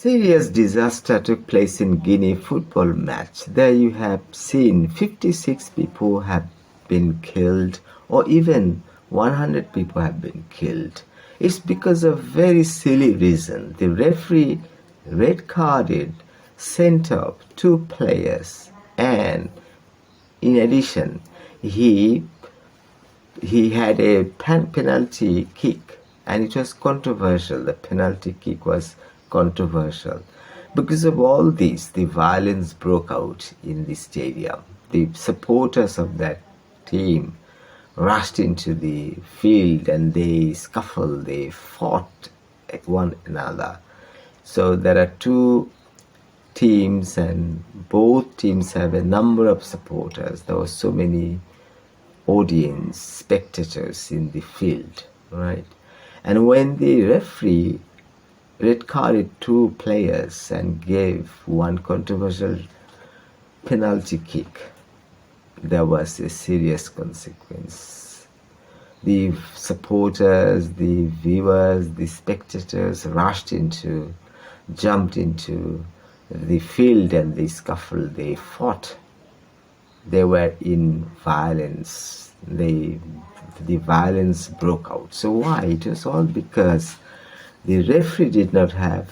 Serious disaster took place in Guinea football match. There you have seen 56 people have been killed, or even 100 people have been killed. It's because of very silly reason. The referee red carded, sent off 2 players, and in addition, he had a penalty kick, and it was controversial. The penalty kick was controversial. Because of all this, the violence broke out in the stadium. The supporters of that team rushed into the field and they scuffled, they fought at one another. So there are 2 teams, and both teams have a number of supporters. There were so many audience, spectators in the field, right? And when the referee red carded 2 players and gave one controversial penalty kick, there was a serious consequence. The supporters, the viewers, the spectators jumped into the field, and they scuffled, they fought. They were in violence. The violence broke out. So why? It was all because the referee did not have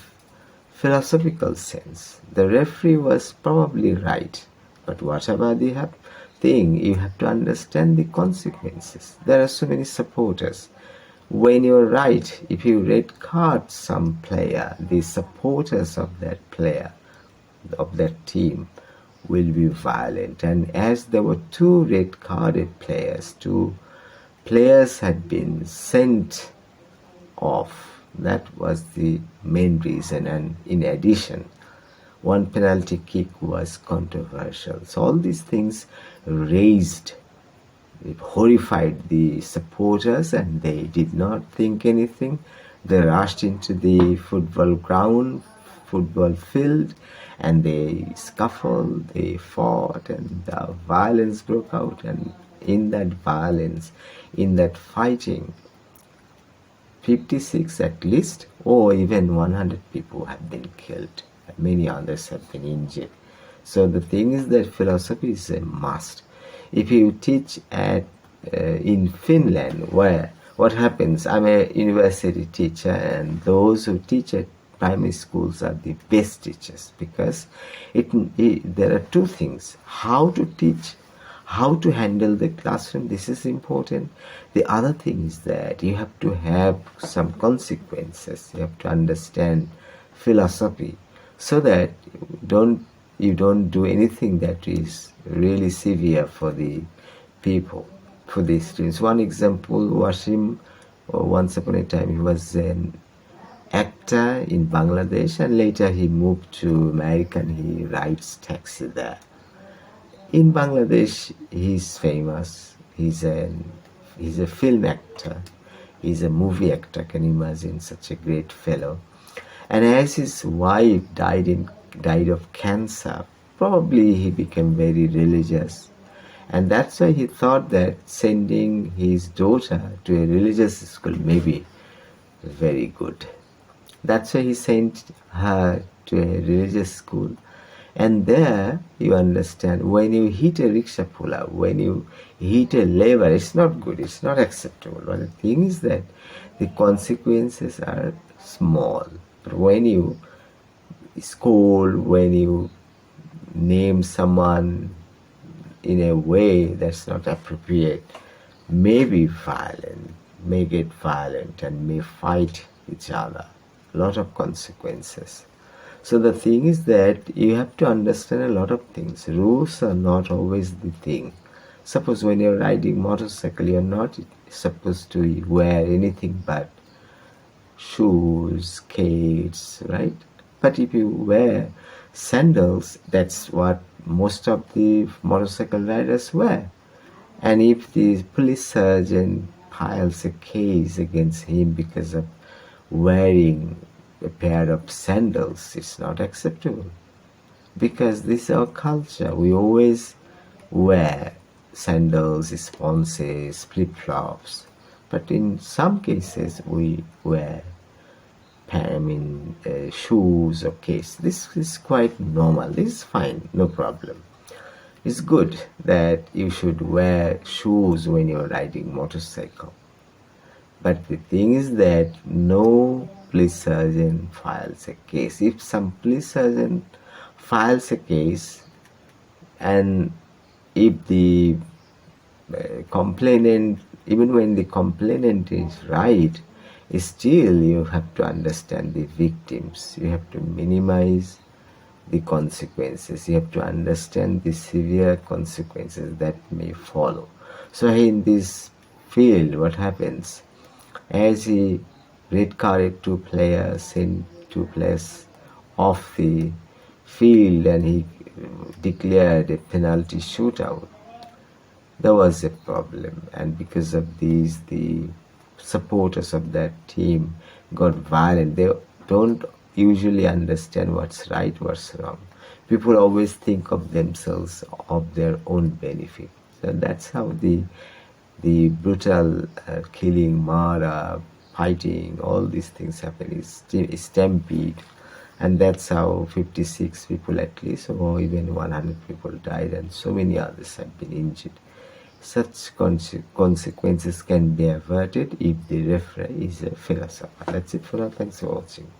philosophical sense. The referee was probably right, but whatever the thing, you have to understand the consequences. There are so many supporters. When you're right, if you red card some player, the supporters of that player, of that team, will be violent. And as there were 2 red carded players, 2 players had been sent off. That was the main reason. And in addition, 1 penalty kick was controversial. So all these things horrified the supporters, and they did not think anything. They rushed into the football ground, football field, and they scuffled, they fought, and the violence broke out. And in that violence, in that fighting, 56 at least, or even 100 people have been killed. Many others have been injured. So the thing is that philosophy is a must. If you teach in Finland, where what happens, I'm a university teacher, and those who teach at primary schools are the best teachers, because there are 2 things: how to teach, how to handle the classroom. This is important. The other thing is that you have to have some consequences. You have to understand philosophy, so that you don't do anything that is really severe for the people, for the students. One example, Wasim, once upon a time, he was an actor in Bangladesh, and later he moved to America and he rides taxi there. In Bangladesh, he's famous. He's a film actor. He's a movie actor. Can you imagine such a great fellow? And as his wife died of cancer, probably he became very religious. And that's why he thought that sending his daughter to a religious school may be very good. That's why he sent her to a religious school. And there, you understand, when you hit a rickshaw puller, when you hit a labor, it's not good, it's not acceptable. But the thing is that the consequences are small. But when you scold, when you name someone in a way that's not appropriate, may be violent, may get violent, and may fight each other. A lot of consequences. So the thing is that you have to understand a lot of things. Rules are not always the thing. Suppose when you're riding motorcycle, you're not supposed to wear anything but shoes, skates, right? But if you wear sandals, that's what most of the motorcycle riders wear. And if the police sergeant files a case against him because of wearing a pair of sandals, it's not acceptable, because this is our culture. We always wear sandals, sponses, flip-flops, but in some cases we wear shoes or case. This is quite normal. This is fine, no problem. It's good that you should wear shoes when you're riding motorcycle. But the thing is that no police sergeant files a case. If some police sergeant files a case, and if the complainant, even when the complainant is right, still you have to understand the victims. You have to minimize the consequences. You have to understand the severe consequences that may follow. So in this field, what happens? As he red carded two players, sent two players off the field, and he declared a penalty shootout, there was a problem, and because of these, the supporters of that team got violent. They don't usually understand what's right, what's wrong. People always think of themselves, of their own benefit. So that's how the brutal killing, murder, fighting, all these things happen. Is stampede, and that's how 56 people at least, or even 100 people died, and so many others have been injured. Such consequences can be averted if the referee is a philosopher. That's it for now. Thanks for watching.